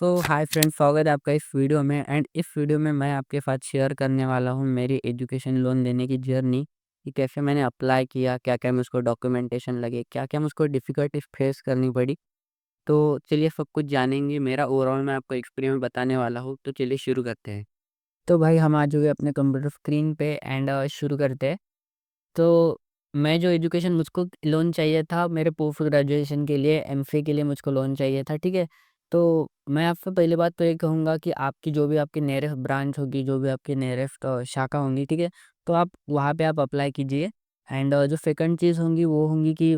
Hi friends, स्वागत है आपका इस वीडियो में। एंड इस वीडियो में मैं आपके साथ शेयर करने वाला हूँ मेरी एजुकेशन लोन लेने की जर्नी, कि कैसे मैंने अप्लाई किया, क्या क्या मुझको डॉक्यूमेंटेशन लगे, क्या क्या मुझको डिफ़िकल्टीज फेस करनी पड़ी। तो चलिए सब कुछ जानेंगे। मेरा ओवरऑल मैं आपको एक्सपीरियंस बताने वाला हूँ, तो चलिए शुरू करते हैं। तो भाई हम आ चुके हैं अपने कंप्यूटर स्क्रीन पे एंड शुरू करते हैं। तो मैं जो एजुकेशन मुझको लोन चाहिए था मेरे पोस्ट ग्रेजुएशन के लिए, एमफिल के लिए मुझको लोन चाहिए था, ठीक है? तो मैं आपसे पहली बात तो ये कहूँगा कि आपकी जो भी आपकी नियरेस्ट ब्रांच होगी, जो भी आपकी नियरेस्ट शाखा होंगी, ठीक है? तो आप वहाँ पे आप अप्लाई कीजिए। एंड जो सेकंड चीज़ होंगी वो होंगी कि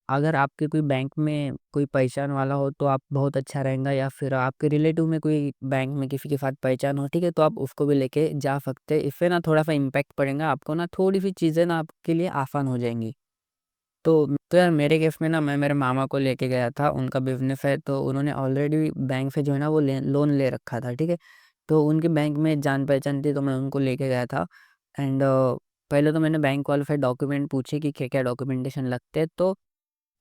अगर आपके कोई बैंक में कोई पहचान वाला हो तो आप बहुत अच्छा रहेगा, या फिर आपके रिलेटिव में कोई बैंक में किसी के साथ पहचान हो, ठीक है? तो आप उसको भी लेके जा सकते हैं। इससे ना थोड़ा-सा इम्पैक्ट पड़ेगा आपको, ना थोड़ी-सी चीज़ें ना आपके लिए आसान हो जाएँगी। तो यार मेरे केस में ना मैं मेरे मामा को लेके गया था, उनका बिज़नेस है तो उन्होंने ऑलरेडी बैंक से जो है ना वो लोन ले रखा था, ठीक है? तो उनके बैंक में जान-पहचान थी तो मैं उनको लेके गया था। एंड पहले तो मैंने बैंक वालों से डॉक्यूमेंट पूछे कि क्या-क्या डॉक्यूमेंटेशन लगते हैं, तो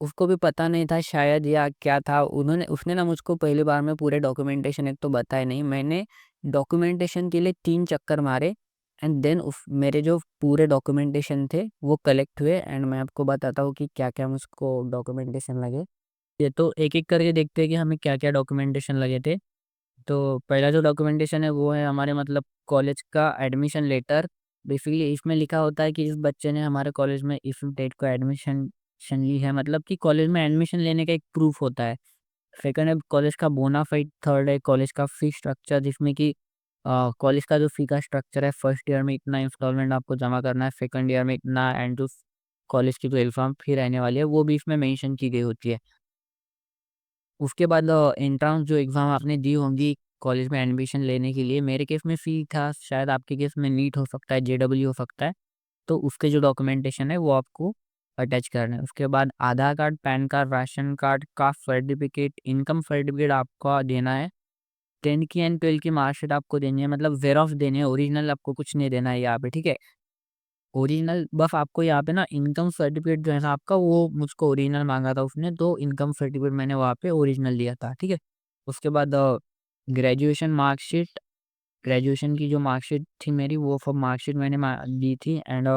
उसको भी पता नहीं था शायद, या क्या था, उसने ना मुझको पहली बार में पूरे डॉक्यूमेंटेशन एक तो बताए नहीं। मैंने डॉक्यूमेंटेशन के लिए 3 चक्कर मारे एंड देन उस मेरे जो पूरे डॉक्यूमेंटेशन थे वो कलेक्ट हुए। एंड मैं आपको बताता हूँ कि क्या-क्या मुझको डॉक्यूमेंटेशन लगे। ये तो एक-एक करके देखते हैं कि हमें क्या-क्या डॉक्यूमेंटेशन लगे थे। तो पहला जो डॉक्यूमेंटेशन है वो है हमारे मतलब कॉलेज का एडमिशन लेटर। बेसिकली इसमें लिखा होता है कि इस बच्चे ने हमारे कॉलेज में इस डेट को एडमिशन शन ली है, मतलब कि कॉलेज में एडमिशन लेने का एक प्रूफ होता है। सेकंड है कॉलेज का बोनाफाइड, थर्ड है कॉलेज का फी स्ट्रक्चर, जिसमें कि कॉलेज का जो फी का स्ट्रक्चर है, फर्स्ट ईयर में इतना इंस्टॉलमेंट आपको जमा करना है, सेकंड ईयर में इतना, एंड जो कॉलेज की जो एग्ज़ाम फी रहने वाली है वो भी इसमें मेंशन की गई होती है। उसके बाद एंट्रेंस जो एग्ज़ाम आपने दी होंगी कॉलेज में एडमिशन लेने के लिए, मेरे केस में फ़ी था, शायद आपके केस में नीट हो सकता है, जेईई हो सकता है। तो उसके जो डॉक्यूमेंटेशन है वो आपको अटैच करना है। उसके बाद Aadhaar card, PAN card, ration card, caste certificate, income certificate आपको देना है। 10th की एंड 12th की मार्कशीट आपको देनी है, मतलब ज़ेरॉक्स देनी है, ओरिजिनल आपको कुछ नहीं देना है यहाँ पे, ठीक है? ओरिजिनल बस आपको यहाँ पे ना इनकम सर्टिफ़िकेट जो है ना आपका, वो मुझको ओरिजिनल माँगा था उसने, तो इनकम सर्टिफ़िकेट मैंने वहाँ पे ओरिजिनल दिया था, ठीक है? उसके बाद ग्रेजुएशन मार्कशीट, ग्रेजुएशन की जो मार्कशीट थी मेरी, वो सब मार्कशीट मैंने दी थी। एंड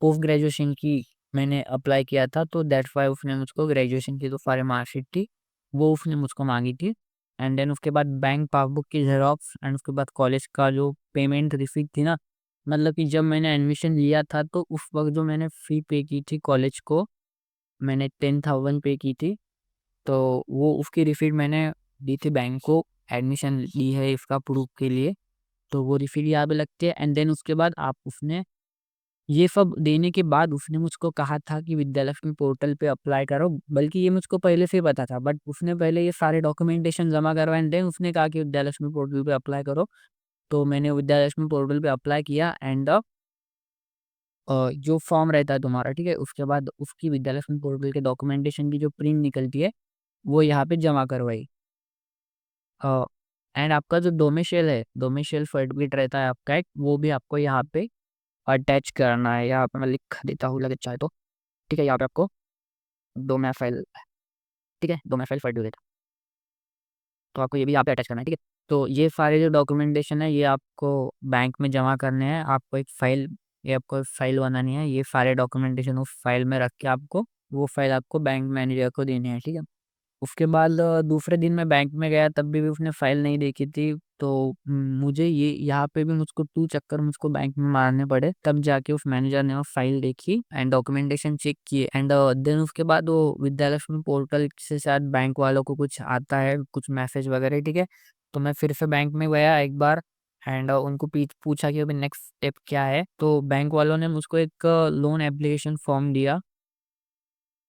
पोस्ट ग्रेजुएशन की मैंने अप्लाई किया था, तो दैट्स व्हाई उसने मुझको ग्रेजुएशन की जो सारी मार्कशीट थी वो उसने मुझको मांगी थी। एंड देन उसके बाद बैंक पासबुक की जेरॉक्स, एंड उसके बाद कॉलेज का जो पेमेंट रिसीट थी ना, मतलब कि जब मैंने एडमिशन लिया था तो उस वक्त जो मैंने फ़ी पे की थी कॉलेज को, मैंने 10,000 पे की थी। तो वो उसकी रिसीट मैंने दी थी बैंक को, एडमिशन ली है इसका प्रूफ के लिए। तो वो रिफिल यहाँ पे लगती है। एंड देन उसके बाद आप उसने ये सब देने के बाद उसने मुझको कहा था कि विद्यालक्ष्मी पोर्टल पे अप्लाई करो, बल्कि ये मुझको पहले से ही पता था, बट उसने पहले ये सारे डॉक्यूमेंटेशन जमा करवाए एंड देन उसने कहा कि विद्यालक्ष्मी पोर्टल पे अप्लाई करो। तो मैंने विद्यालक्ष्मी पोर्टल पे अप्लाई किया। एंड जो फॉर्म रहता है तुम्हारा, ठीक है, उसके बाद उसकी विद्यालक्ष्मी पोर्टल के डॉक्यूमेंटेशन की जो प्रिंट निकलती है वो यहाँ पे जमा करवाई। एंड आपका जो डोमिसाइल है, डोमिसाइल सर्टिफिकेट रहता है आपका एक, वो भी आपको यहाँ पे अटैच करना है। यहाँ पे मैं लिख देता हूँ लगे चाहे तो, ठीक है? यहाँ पे आपको डोमिसाइल, ठीक है? डोमिसाइल सर्टिफिकेट, तो आपको ये भी यहाँ पे अटैच करना है, ठीक है? तो ये सारे जो डॉक्यूमेंटेशन है ये आपको बैंक में जमा करने हैं। आपको एक फ़ाइल, ये आपको एक फ़ाइल बनानी है, ये सारे डॉक्यूमेंटेशन उस फ़ाइल में रख के आपको वो फ़ाइल आपको बैंक मैनेजर को देनी है, ठीक है? उसके बाद दूसरे दिन मैं बैंक में गया, तब भी उसने फ़ाइल नहीं देखी थी। तो मुझे ये यहाँ पे भी मुझको 2 चक्कर मुझको बैंक में मारने पड़े, तब जाके उस मैनेजर ने वो फ़ाइल देखी एंड डॉक्यूमेंटेशन चेक किए। एंड देन उसके बाद वो विद्यालक्ष्मी पोर्टल से शायद बैंक वालों को कुछ आता है, कुछ मैसेज वगैरह, ठीक है? तो मैं फिर से बैंक में गया एक बार एंड उनको पूछा कि अभी नेक्स्ट स्टेप क्या है? तो बैंक वालों ने मुझको एक लोन एप्लीकेशन फॉर्म दिया,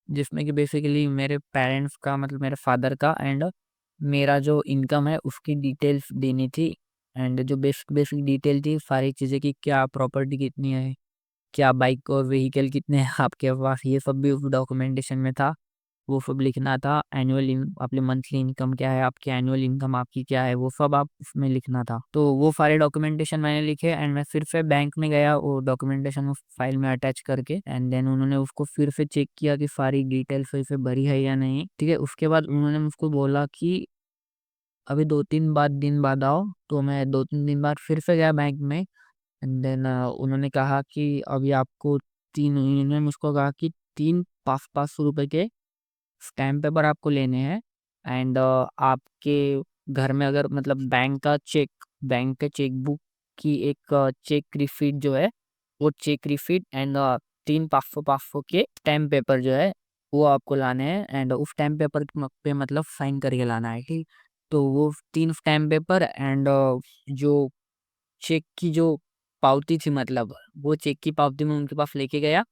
जिसमें कि बेसिकली मेरे पेरेंट्स का, मतलब मेरे फादर का एंड मेरा जो इनकम है उसकी डिटेल्स देनी थी। एंड जो बेसिक बेसिक डिटेल थी सारी चीज़ें, की क्या प्रॉपर्टी कितनी है, क्या बाइक और व्हीकल कितने हैं आपके पास, ये सब भी उस डॉक्यूमेंटेशन में था। वो सब लिखना था। एनुअल इन आपकी मंथली इनकम क्या है, आपकी एनुअल इनकम आपकी क्या है, वो सब आप उसमें लिखना था। तो वो सारे डॉक्यूमेंटेशन मैंने लिखे एंड मैं फिर से बैंक में गया वो डॉक्यूमेंटेशन उस फाइल में अटैच करके। एंड देन उन्होंने उसको फिर से चेक किया कि सारी डिटेल्स सही से भरी है या नहीं, ठीक है? उसके बाद उन्होंने मुझको बोला कि अभी 2-3 दिन बाद आओ। तो मैं 2-3 दिन बाद फिर से गया बैंक में एंड देन उन्होंने कहा कि अभी आपको 3 उन्होंने मुझको कहा कि 3 ₹500 के स्टैम्प पेपर आपको लेने हैं एंड आपके घर में अगर मतलब बैंक के चेक बुक की एक चेक रिसीट जो है, वो चेक रिसीट एंड 3 500 के स्टैम्प पेपर जो है, वो आपको लाने हैं एंड उस स्टैम्प पेपर पे मतलब साइन करके लाना है, ठीक? तो वो 3 स्टैम्प पेपर एंड जो चेक की जो पावती थी मतलब, वो चेक की पावती मैं उनके पास लेके गया।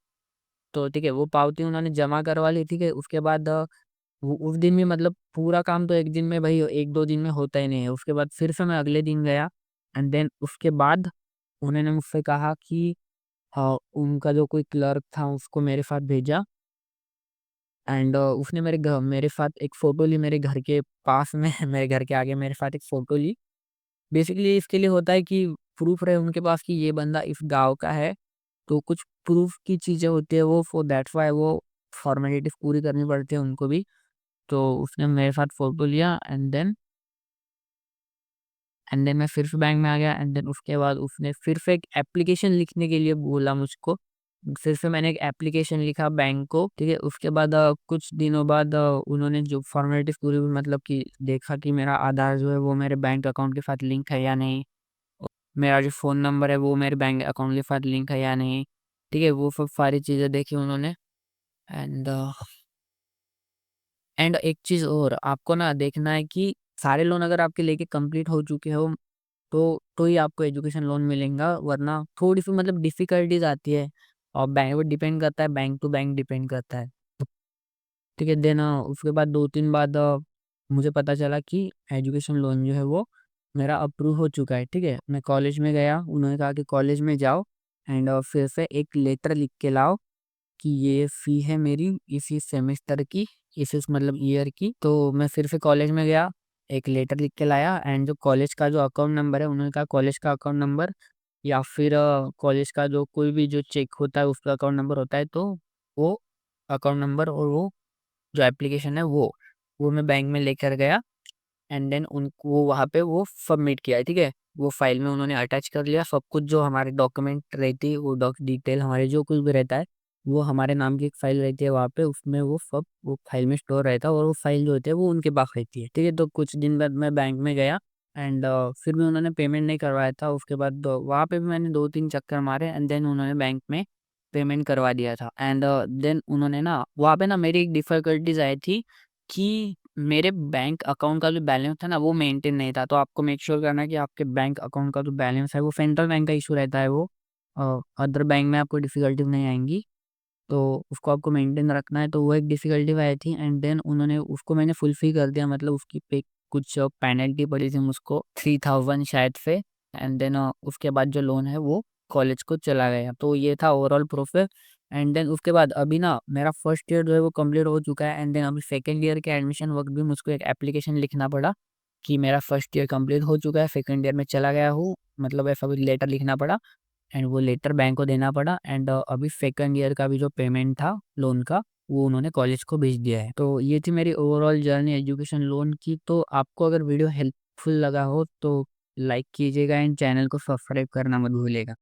तो ठीक है, वो पावती उन्होंने जमा करवा ली, ठीक है? उसके बाद वो उस दिन भी मतलब पूरा काम तो एक दिन में भाई 1-2 दिन में होता ही नहीं है। उसके बाद फिर से मैं अगले दिन गया एंड देन उसके बाद उन्होंने मुझसे कहा कि उनका जो कोई क्लर्क था उसको मेरे साथ भेजा एंड उसने मेरे साथ एक फ़ोटो ली मेरे घर के पास में मेरे घर के आगे मेरे साथ एक फ़ोटो ली। बेसिकली इसके लिए होता है कि प्रूफ रहे उनके पास कि ये बंदा इस गाँव का है। तो कुछ प्रूफ की चीज़ें होती है वो फॉर दैट्स व्हाई वो फ़ॉर्मेलिटीज़ पूरी करनी पड़ती है उनको भी। तो उसने मेरे साथ फ़ोटो लिया एंड देन मैं फिर से बैंक में आ गया एंड देन उसके बाद उसने फिर से एक एप्लीकेशन लिखने के लिए बोला मुझको। फिर से मैंने एक एप्लीकेशन लिखा बैंक को, ठीक है? उसके बाद कुछ दिनों बाद उन्होंने जो फ़ॉर्मेलिटीज़ पूरी हुई मतलब कि देखा कि मेरा आधार जो है वो मेरे बैंक अकाउंट के साथ लिंक है या नहीं। मेरा जो फ़ोन नंबर है वो मेरे बैंक अकाउंट के साथ लिंक है या नहीं, ठीक है? वो सब सारी चीज़ें देखी उन्होंने एंड एक चीज़ और आपको ना देखना है कि सारे लोन अगर आपके लेके कंप्लीट हो चुके हो तो ही आपको एजुकेशन लोन मिलेगा, वरना थोड़ी-सी मतलब डिफ़िकल्टीज़ आती है और वो डिपेंड करता है बैंक टू बैंक डिपेंड करता है। ठीक है, देन उसके बाद 2-3 बाद मुझे पता चला कि एजुकेशन लोन जो है वो मेरा अप्रूव हो चुका है, ठीक है? मैं कॉलेज में गया, उन्होंने कहा कि कॉलेज में जाओ एंड फिर से एक लेटर लिख के लाओ कि ये फ़ी है मेरी इसी सेमेस्टर की, इस मतलब ईयर की। तो मैं फिर से कॉलेज में गया, एक लेटर लिख के लाया एंड जो कॉलेज का जो अकाउंट नंबर है, उन्होंने कहा कॉलेज का अकाउंट नंबर या फिर कॉलेज का जो कोई भी जो चेक होता है उसका अकाउंट नंबर होता है, तो वो अकाउंट नंबर और वो जो एप्लीकेशन है वो मैं बैंक में लेकर गया एंड देन उनको वहाँ पे वो सबमिट किया, ठीक है? वो फाइल में उन्होंने अटैच कर लिया सब कुछ जो हमारे डॉक्यूमेंट रहती है, वो डिटेल हमारे जो कुछ भी रहता है, वो हमारे नाम की एक फाइल रहती है वहाँ पे, उसमें वो सब वो फाइल में स्टोर रहता है और वो फाइल जो होती है वो उनके पास रहती है, ठीक है? तो कुछ दिन बाद मैं बैंक में गया एंड फिर भी उन्होंने पेमेंट नहीं करवाया था। उसके बाद वहाँ पे भी मैंने 2-3 चक्कर मारे एंड देन उन्होंने बैंक में पेमेंट करवा दिया था एंड देन उन्होंने ना वहाँ पे ना मेरी एक डिफ़िकल्टीज़ आई थी कि मेरे बैंक अकाउंट का जो बैलेंस था ना वो मेंटेन नहीं था। तो आपको मेक श्योर करना है कि आपके बैंक अकाउंट का जो बैलेंस है वो सेंट्रल बैंक का इश्यू रहता है वो। अदर बैंक में आपको डिफ़िकल्टीज़ नहीं आएँगी। तो उसको आपको मेंटेन रखना है, तो वो एक डिफ़िकल्टी आई थी एंड देन उन्होंने उसको मैंने फुलफ़िल कर दिया मतलब उसकी पे कुछ पेनल्टी पड़ी थी मुझको 3000 शायद से एंड देन उसके बाद जो लोन है वो कॉलेज को चला गया। तो ये था ओवरऑल प्रोसेस एंड देन उसके बाद अभी ना मेरा फर्स्ट ईयर जो है वो कंप्लीट हो चुका है एंड देन अभी सेकंड ईयर के एडमिशन वक़्त भी मुझको एक एप्लीकेशन लिखना पड़ा कि मेरा फर्स्ट ईयर कंप्लीट हो चुका है, सेकंड ईयर में चला गया हूँ, मतलब ऐसा कुछ लेटर लिखना पड़ा एंड वो लेटर बैंक को देना पड़ा एंड अभी सेकंड ईयर का भी जो पेमेंट था लोन का, वो उन्होंने कॉलेज को भेज दिया है। तो ये थी मेरी ओवरऑल जर्नी एजुकेशन लोन की। तो आपको अगर वीडियो हेल्पफुल लगा हो तो लाइक कीजिएगा एंड चैनल को सब्सक्राइब करना मत भूलिएगा।